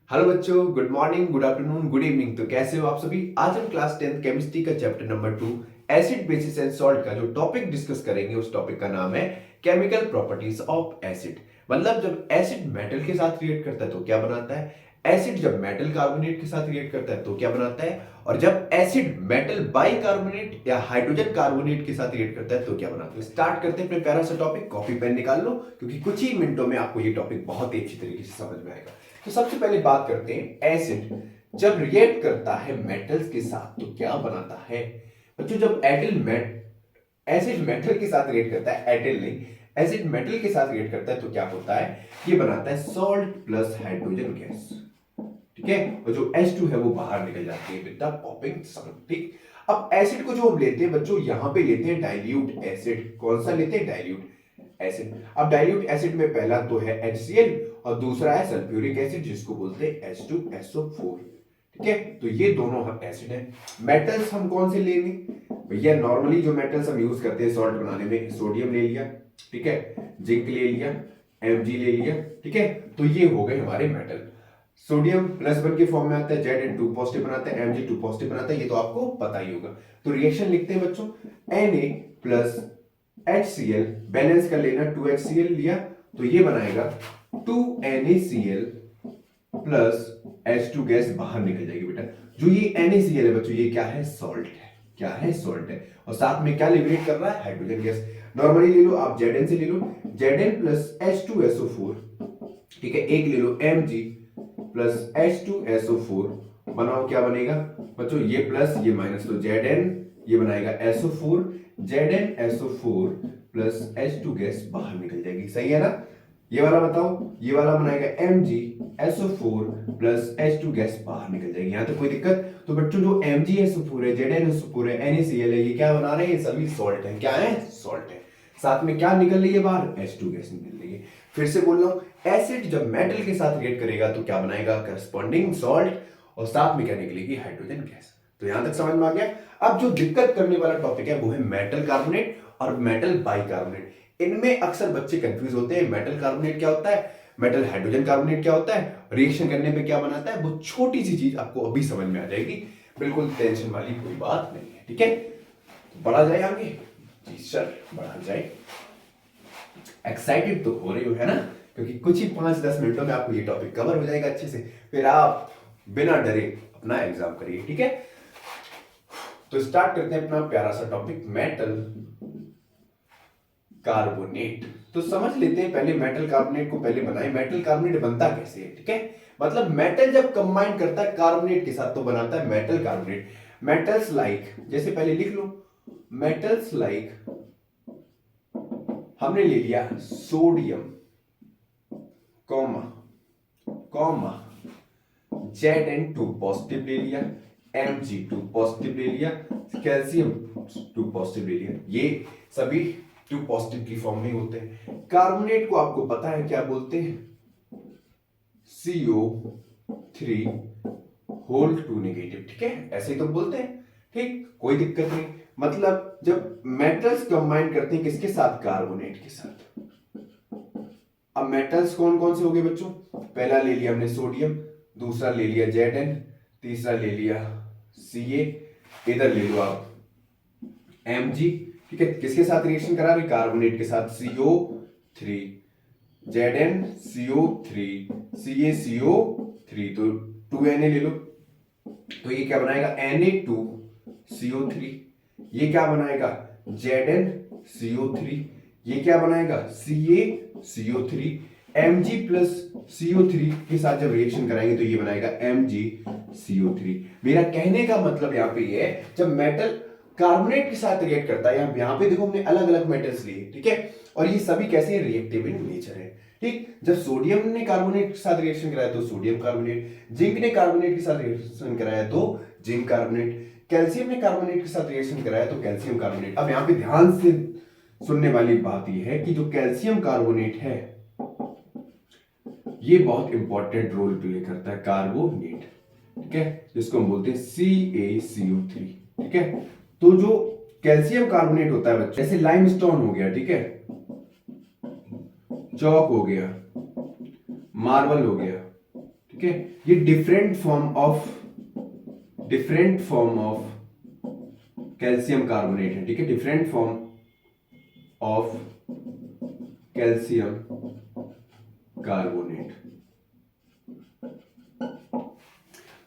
Hello बच्चों, good morning, good afternoon, good evening. तो कैसे हो आप सभी। आज हम क्लास 10 केमिस्ट्री का chapter number 2 acid basis and salt का जो टॉपिक डिस्कस करेंगे उस टॉपिक का नाम है केमिकल प्रॉपर्टीज ऑफ एसिड। मतलब जब एसिड मेटल के साथ रिएक्ट करता है तो क्या बनाता है, एसिड जब मेटल कार्बोनेट के साथ रिएक्ट करता है तो क्या बनाता है, और जब एसिड मेटल बाइकार्बोनेट या हाइड्रोजन कार्बोनेट के साथ रिएक्ट करता है तो क्या बनाता है। स्टार्ट करते हैं अपने प्यारा सा टॉपिक। कॉपी पेन निकाल लो क्योंकि कुछ ही मिनटों में आपको ये टॉपिक बहुत ही अच्छी तरीके से समझ में आएगा। तो सबसे पहले बात करते हैं एसिड जब रिएक्ट करता है मेटल्स के साथ तो क्या बनाता है। बच्चों जब एसिड मेटल के साथ रिएक्ट करता है, एटिल नहीं, एसिड मेटल के साथ रिएक्ट करता है तो क्या होता है, ये बनाता है सॉल्ट प्लस हाइड्रोजन गैस। ठीक है, और जो H2 है वो बाहर निकल जाती है विद द पॉपिंग साउंड। ठीक, अब एसिड को जो हम लेते हैं बच्चों, यहां पे लेते हैं डाइल्यूट एसिड। कौन सा लेते हैं, डाइल्यूट एसिड। अब डाइल्यूट एसिड में पहला तो है HCl और दूसरा है सल्फ्यूरिक एसिड जिसको बोलते हैं H2SO4। ठीक है, तो ये दोनों एसिड है। मेटल्स हम कौन से लेंगे भैया, नॉर्मली जो मेटल्स हम यूज करते हैं सॉल्ट बनाने में, सोडियम ले लिया, ठीक है, जिंक ले लिया, Mg ले लिया। ठीक है, तो ये हो गए हमारे मेटल। सोडियम +1 के फॉर्म में आता है, Zn 2 पॉजिटिव बनाता है, Mg 2 पॉजिटिव बनाता है, ये तो आपको पता ही होगा। तो रिएक्शन लिखते हैं बच्चों, Na प्लस HCl, बैलेंस कर लेना, 2HCl लिया तो ये बनाएगा 2NaCl प्लस H2 गैस बाहर निकल जाएगी बेटा। जो ये NaCl है बच्चों, ये क्या है, सॉल्ट है। क्या है, सॉल्ट है। और साथ में क्या लिबरेट कर रहा है, हाइड्रोजन गैस। नॉर्मली ले लो आप, Zn से ले लो, Zn प्लस H2SO4, ठीक है, एक ले लो Mg प्लस H2SO4, बनाओ क्या बनेगा बच्चों, ये प्लस ये माइनस, तो Zn ये बनाएगा SO4, ZnSO4 plus H2 gas बाहर निकल जाएगी। सही है ना। ये वाला बताओ, ये वाला बनाएगा MgSO4 प्लस H2 गैस बाहर निकल जाएगी। यहां तक कोई दिक्कत। तो बच्चों जो MgSO4 है, ZnSO4 है, NaCl है, ये क्या बना रहे हैं, ये सभी सॉल्ट है। क्या है, सॉल्ट है। साथ में क्या निकल रही है बाहर, H2 गैस निकल रही है। फिर से बोल रहा हूं, एसिड जब मेटल के साथ रिएक्ट करेगा तो क्या बनाएगा, करस्पॉन्डिंग सॉल्ट, और साथ में क्या निकलेगी, हाइड्रोजन गैस। तो यहां तक समझ में आ गया। अब जो दिक्कत करने वाला टॉपिक है वो है मेटल कार्बोनेट और मेटल बाइकार्बोनेट। इनमें अक्सर बच्चे कंफ्यूज होते हैं, मेटल कार्बोनेट क्या होता है, मेटल हाइड्रोजन कार्बोनेट क्या होता है, रिएक्शन करने पे क्या बनाता है। वो छोटी सी चीज आपको अभी समझ में आ जाएगी, बिल्कुल टेंशन वाली कोई बात नहीं है। ठीक है, तो बढ़ा जाए आगे। जी सर, बढ़ा जाए। एक्साइटेड तो हो रही हो है ना, क्योंकि कुछ ही 5-10 मिनटों में आपको ये टॉपिक कवर हो जाएगा अच्छे से, फिर आप बिना डरे अपना एग्जाम करिए। ठीक है, तो स्टार्ट करते हैं अपना प्यारा सा टॉपिक, मेटल कार्बोनेट। तो समझ लेते हैं पहले मेटल कार्बोनेट को पहले बनाए। मेटल कार्बोनेट बनता कैसे है, ठीक है, मतलब मेटल जब कंबाइन करता है कार्बोनेट के साथ तो बनाता है मेटल कार्बोनेट। मेटल्स लाइक, जैसे पहले लिख लो, मेटल्स लाइक, हमने ले लिया sodium comma comma Zn 2 positive ले लिया, Mg 2 पॉजिटिव ले लिया, कैल्शियम 2 पॉजिटिव ले लिया। ये सभी 2 पॉजिटिव की फॉर्म में होते हैं। कार्बोनेट को आपको पता है क्या बोलते हैं, CO3 होल 2 नेगेटिव। ठीक है, ऐसे ही तो बोलते हैं। ठीक, कोई दिक्कत नहीं। मतलब जब मेटल्स कंबाइन करते हैं किसके साथ, कार्बोनेट के साथ। अब मेटल्स कौन कौन से हो गए बच्चों, पहला ले लिया हमने सोडियम, दूसरा ले लिया Zn, तीसरा ले लिया Ca, इधर ले लो आप Mg। ठीक है, किसके साथ रिएक्शन करा रहे, कार्बोनेट के साथ, CO3, ZnCO3, CaCO3, तो 2Na ले लो, तो ये क्या बनाएगा, Na2CO3, ये क्या बनाएगा, ZnCO3, ये क्या बनाएगा, CaCO3, Mg प्लस CO3 के साथ जब रिएक्शन कराएंगे तो ये बनाएगा MgCO3। मेरा कहने का मतलब यहां पे ये है, जब मेटल कार्बोनेट के साथ रिएक्ट करता है, यहां पे देखो हमने अलग अलग मेटल्स लिए, ठीक है, और ये सभी कैसे रिएक्टिव इन नेचर है। ठीक, जब सोडियम ने कार्बोनेट के साथ रिएक्शन कराया तो सोडियम कार्बोनेट, जिंक ने कार्बोनेट के साथ रिएक्शन कराया तो जिंक कार्बोनेट, कैल्शियम ने कार्बोनेट के साथ रिएक्शन कराया तो कैल्शियम कार्बोनेट। अब यहां पे ध्यान से सुनने वाली बात यह है कि जो कैल्शियम कार्बोनेट है ये बहुत इंपॉर्टेंट रोल प्ले करता है, कार्बोनेट, ठीक है, जिसको हम बोलते हैं CaCO3। ठीक है, तो जो कैल्शियम कार्बोनेट होता है बच्चे, जैसे लाइमस्टोन हो गया, ठीक है, चौक हो गया, मार्बल हो गया, ठीक है। ये different form of calcium carbonate है, ठीक है, different form of calcium carbonate.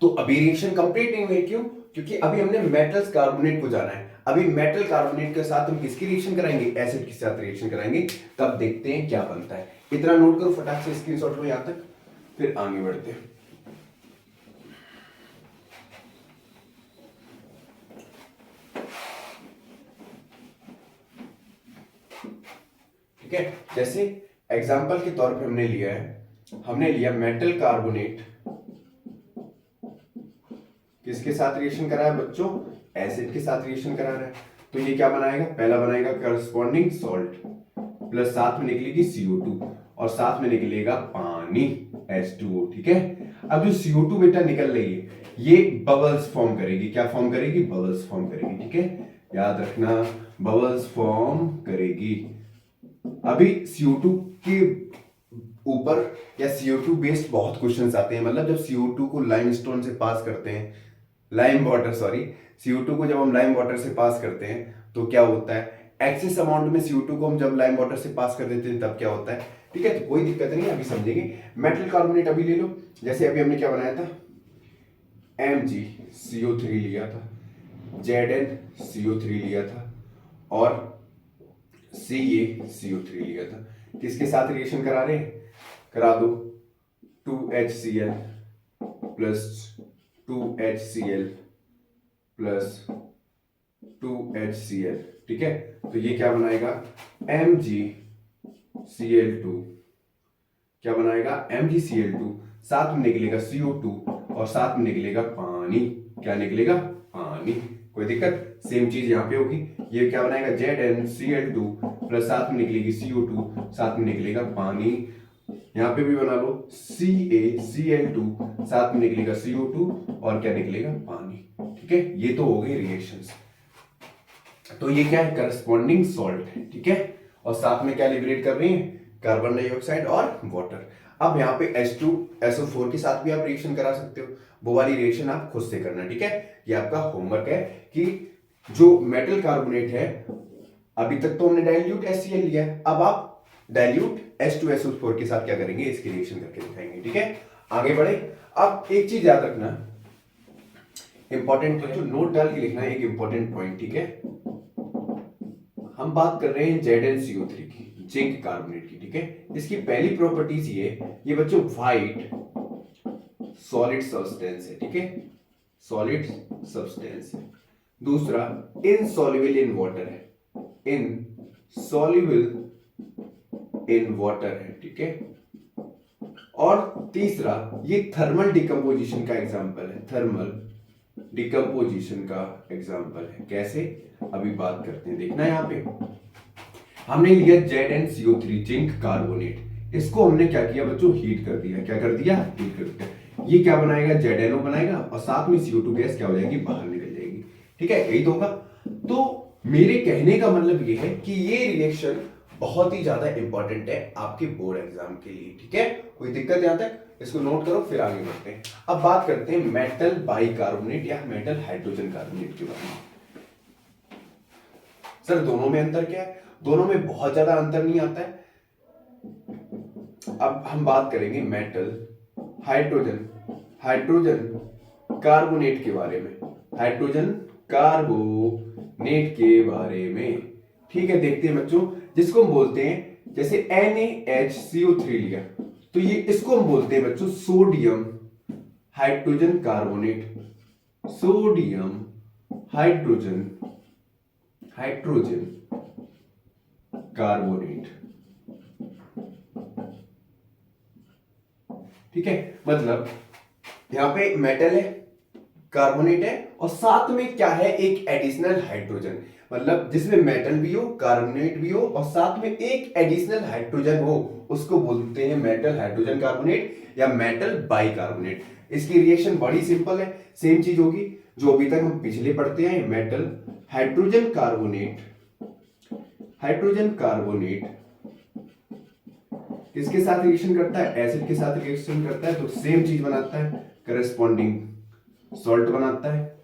तो अभी रिएक्शन कंप्लीट नहीं हुई, क्यों? क्योंकि अभी हमने मेटल्स कार्बोनेट को जाना है। अभी मेटल कार्बोनेट के साथ हम किसकी रिएक्शन कराएंगे? एसिड के साथ रिएक्शन कराएंगे। तब देखते हैं क्या बनता है। इतना नोट करो, फटाक से स्क्रीनशॉट लो यहां तक, फिर आगे बढ़ते हैं। ठीक है, जैसे एग्जांपल के तौर पे हमने लिया मेटल कार्बोनेट, किसके साथ रिएक्शन करा है बच्चों? एसिड के साथ रिएक्शन करा रहा है। तो ये क्या बनाएगा? पहला बनाएगा करस्पॉन्डिंग सॉल्ट, प्लस साथ में निकलेगी CO2 और साथ में निकलेगा पानी H2O। ठीक है, अब जो CO2 बेटा निकल रही है ये बबल्स फॉर्म करेगी। क्या फॉर्म करेगी? बबल्स फॉर्म करेगी। ठीक है, याद रखना, बबल्स फॉर्म करेगी। अभी CO2 के ऊपर या CO2 बेस्ड बहुत क्वेश्चंस आते हैं। मतलब जब CO2 को लाइमस्टोन से पास करते हैं, CO2 को जब हम लाइम वाटर से पास करते हैं तो क्या होता है? एक्सेस अमाउंट में CO2 को हम जब लाइम वाटर से पास कर देते हैं तब क्या होता है? ठीक है, तो कोई दिक्कत नहीं है, अभी समझेंगे। मेटल कार्बोनेट अभी ले लो, जैसे अभी हमने क्या बनाया था? MgCO3 लिया था, ZnCO3 लिया था और CaCO3 लिया था। किसके साथ रिएक्शन करा रहे हैं? करा दो 2HCl plus 2HCl plus 2HCl। ठीक है, तो ये क्या बनाएगा? MgCl2। क्या बनाएगा? MgCl2, साथ में निकलेगा CO2 और साथ में निकलेगा पानी। क्या निकलेगा? पानी। कोई दिक्कत? सेम चीज यहां पे होगी। ये क्या बनाएगा? ZnCl2 प्लस साथ में निकलेगी CO2, साथ में निकलेगा पानी। यहां पे भी बना लो CaCl2, साथ में निकलेगा CO2 और क्या निकलेगा? पानी। ठीक है, ये तो हो गई रिएक्शंस। तो ये क्या है? करस्पॉन्डिंग सॉल्ट है। ठीक है, और साथ में क्या लिबरेट कर रही है? कार्बन डाइऑक्साइड और वाटर। अब यहाँ पे H2SO4 के साथ भी आप रिएक्शन करा सकते हो। वो वाली रिएक्शन आप खुद से करना। ठीक है, ये आपका होमवर्क है कि जो मेटल कार्बोनेट है, अभी तक तो हमने डाइल्यूट HCl लिया है, अब आप डाइल्यूट H2SO4 के साथ क्या करेंगे? इसकी रिएक्शन करके दिखाएंगे। ठीक है, आगे बढ़े। अब एक चीज याद रखना, इंपॉर्टेंट जो नोट डाल के लिखना है, एक इंपॉर्टेंट पॉइंट। ठीक है, हम बात कर रहे हैं ZnCO3 की, जिंक कार्बोनेट की। ठीक है, इसकी पहली प्रॉपर्टीज ये बच्चों व्हाइट सॉलिड सब्सटेंस है। ठीक है, सॉलिड सब्सटेंस है। दूसरा इनसॉल्युबल इन वाटर है, इनसॉल्युबल इन वाटर है। ठीक है, और तीसरा ये थर्मल डिकम्पोजिशन का एग्जांपल है, थर्मल डिकम्पोजिशन का एग्जांपल है। कैसे? अभी बात करते हैं। देखना यहां पे हमने लिया ZnCO3 जिंक कार्बोनेट, इसको हमने क्या किया बच्चों? हीट कर दिया। क्या कर दिया? हीट कर दिया। ये क्या बनाएगा? ZnO बनाएगा और साथ में CO2 गैस क्या हो जाएगी? बाहर निकल जाएगी। ठीक है, यही तो होगा। तो मेरे कहने का मतलब ये है कि ये रिएक्शन बहुत ही ज्यादा इंपॉर्टेंट है आपके बोर्ड एग्जाम के लिए। ठीक है, कोई दिक्कत यहां तक? इसको नोट करो, फिर आगे बढ़ते हैं। अब बात करते हैं मेटल बाइकार्बोनेट या मेटल हाइड्रोजन कार्बोनेट के बारे में। सर दोनों में अंतर क्या है? दोनों में बहुत ज्यादा अंतर नहीं आता है। अब हम बात करेंगे मेटल हाइड्रोजन कार्बोनेट के बारे में, हाइड्रोजन कार्बोनेट के बारे में। ठीक है, देखते हैं बच्चों, जिसको हम बोलते हैं, जैसे NaHCO3 लिया तो ये इसको हम बोलते हैं बच्चों sodium hydrogen carbonate, sodium hydrogen carbonate. ठीक है, मतलब यहां पे मेटल है, कार्बोनेट है और साथ में क्या है? एक एडिशनल हाइड्रोजन। मतलब जिसमें मेटल भी हो, कार्बोनेट भी हो और साथ में एक एडिशनल हाइड्रोजन हो, उसको बोलते हैं मेटल हाइड्रोजन कार्बोनेट या मेटल बाइकार्बोनेट। इसकी रिएक्शन बड़ी सिंपल है, सेम चीज होगी जो अभी तक हम पिछले पढ़ते हैं। मेटल हाइड्रोजन कार्बोनेट किसके साथ रिएक्शन करता है, एसिड के साथ रिएक्शन करता है, तो सेम चीज बनाता है, करस्पॉन्डिंग सॉल्ट बनाता है।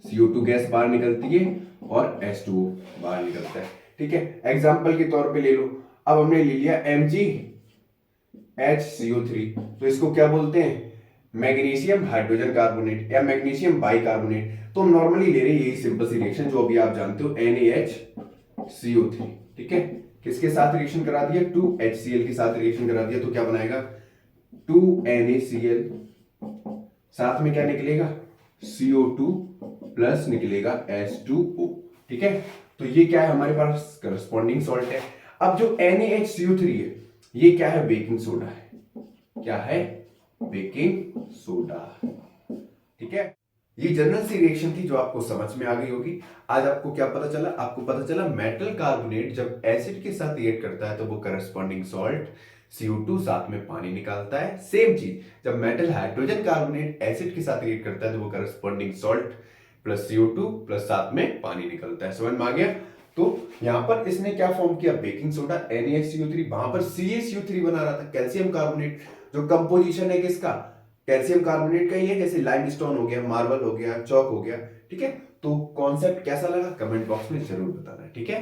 CO2 गैस बाहर निकलती है और H2O बाहर निकलता है। ठीक है, एग्जाम्पल के तौर पे ले लो, अब हमने ले लिया MgHCO3, तो इसको क्या बोलते हैं, मैग्नीशियम हाइड्रोजन कार्बोनेट या मैग्नीशियम बाइकार्बोनेट। तो हम नॉर्मली ले रहे हैं यही सिंपल सी रिएक्शन जो अभी आप जानते हो, NaHCO3। ठीक है, किसके साथ रिएक्शन करा दिया, 2HCl के साथ रिएक्शन करा दिया, तो क्या बनाएगा 2NaCl, साथ में क्या निकलेगा CO2 प्लस निकलेगा H2O। ठीक है, तो ये क्या है हमारे पास करस्पॉन्डिंग सॉल्ट है। अब जो NaHCO3 है ये क्या है, बेकिंग सोडा है। क्या है, बेकिंग सोडा। ठीक है, ये जनरल सी रिएक्शन थी जो आपको समझ में आ गई होगी। आज आपको क्या पता चला, आपको पता चला मेटल कार्बोनेट जब एसिड के साथ रिएक्ट करता है तो वो करस्पॉन्डिंग सॉल्ट CO2 साथ में पानी निकालता है। सेम चीज जब मेटल हाइड्रोजन कार्बोनेट एसिड के साथ रिएक्ट करता है तो वो corresponding salt plus CO2 plus साथ में पानी निकलता है। समझ में आ गया। तो यहां पर इसने क्या फॉर्म किया, बेकिंग सोडा NaCO3, वहां पर CaCO3 बना रहा था, कैल्शियम कार्बोनेट। जो कंपोजिशन है किसका, कैल्शियम कार्बोनेट का ही है, जैसे लाइमस्टोन हो गया, मार्बल हो गया, चौक हो गया। ठीक है, तो कॉन्सेप्ट कैसा लगा कमेंट बॉक्स में जरूर बताना। ठीक है।